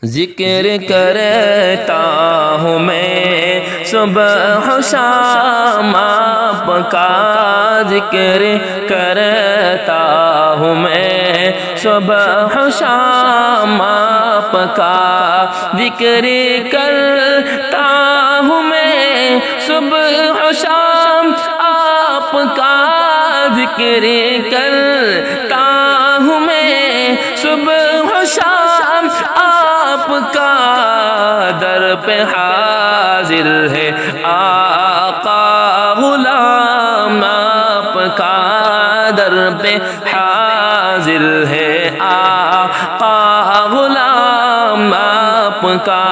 ذکر کرتا ہوں میں صبح و شام آپ کا، ذکر کرتا ہوں میں صبح و شام آپ کا، ذکر کرتا ہوں میں صبح و شام آپ کا، ذکر کرتا ہوں میں صبح و شام آپ کا، در پہ حاضر ہے آقا غلام آپ کا، در پہ حاضر ہے آقا غلام آپ کا۔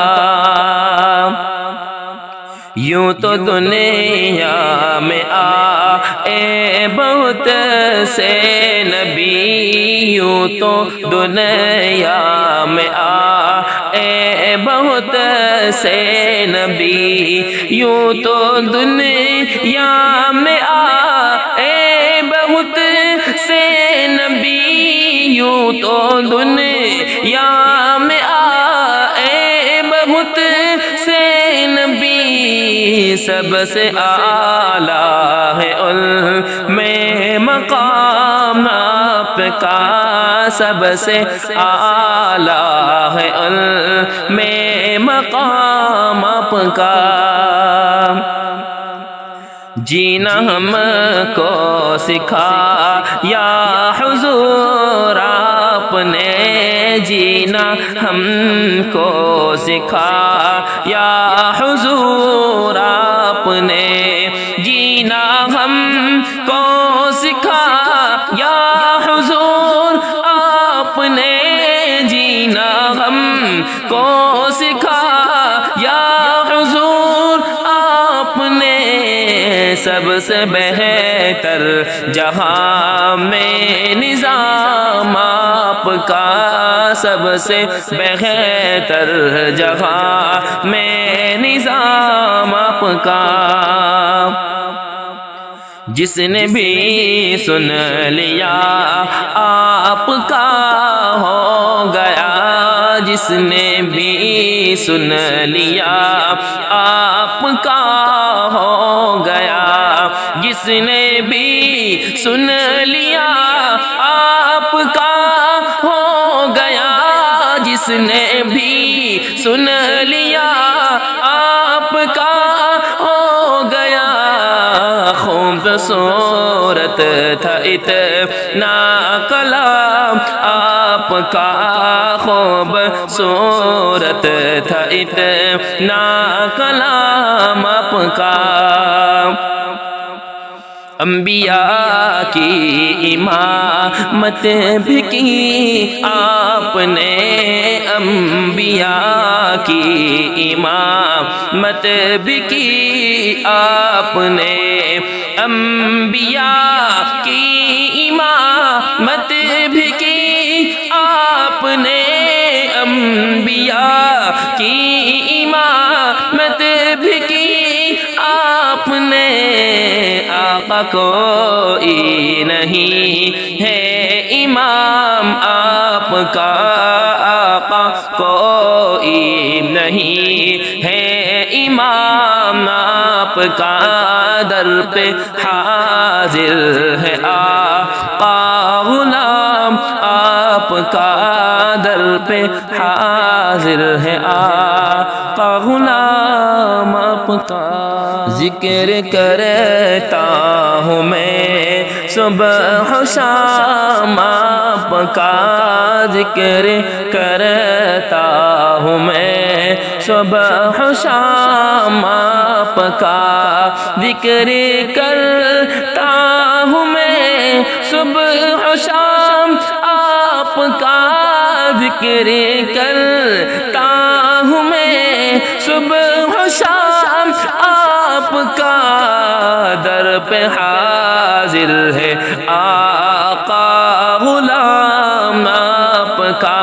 یوں تو دنیا میں آئے بہت سے نبی، یوں تو دنیا میں آئے بہت سے نبی، یوں تو دنیا میں آئے بہت سے نبی، یوں تو دنیا میں آئے بہت سے نبی، سب سے اعلیٰ ہے ان میں مقام آپ کا، سب سے اعلیٰ ہے ان میں مقام آپ کا۔ جینا ہم کو سکھایا حضور آپ نے، جینا ہم کو سکھایا حضور آپ نے، جینا ہم کو سکھایا حضور آپ نے، جینا ہم کو سکھایا حضور آپ نے، سب سے بہتر جہاں میں نظام آپ کا، سب سے بہتر جہاں میں نظام آپ کا۔ جس نے بھی سن لیا آپ کا ہو گیا، جس نے بھی سن لیا آپ کا ہو گیا، جس نے بھی سن لیا آپ کا ہو گیا، جس نے بھی سن لیا آپ کا ہو گیا۔ خوبصورت تھا اتنا کلام آپ کا، خوبصورت تھا اتنا کلام آپ کا۔ انبیاء کی امامت بھی کی آپ نے، انبیاء کی امامت بھی کی آپ نے، انبیاء کی امامت بھی کی آپ نے، انبیاء کی امامت بھی کی آپ نے۔ آقا کوئی نہیں ہے امام آپ کا، آقا کوئی نہیں ہے امام آپ کا، در پہ حاضر ہے آقا غلام آپ کا، در پہ حاضر ہے آقا غلام آپ کا۔ ذکر کرتا ہوں میں صبح و شام آپ کا، ذکر کرتا ہوں میں صبح و شام آپ کا، ذکر کرتا ہوں میں صبح و شام آپ کا، ذکر کرتا ہوں میں صبح و شام آپ کا، در پہ حاضر ہے آقا غلام آپ کا،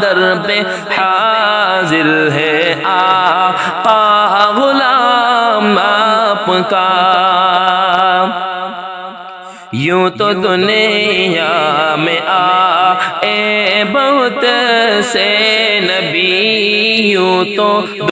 در پہ حاضر ہے آقا غلام آپ کا۔ یوں تو دنیا میں اے بہت سے نبی یوں تو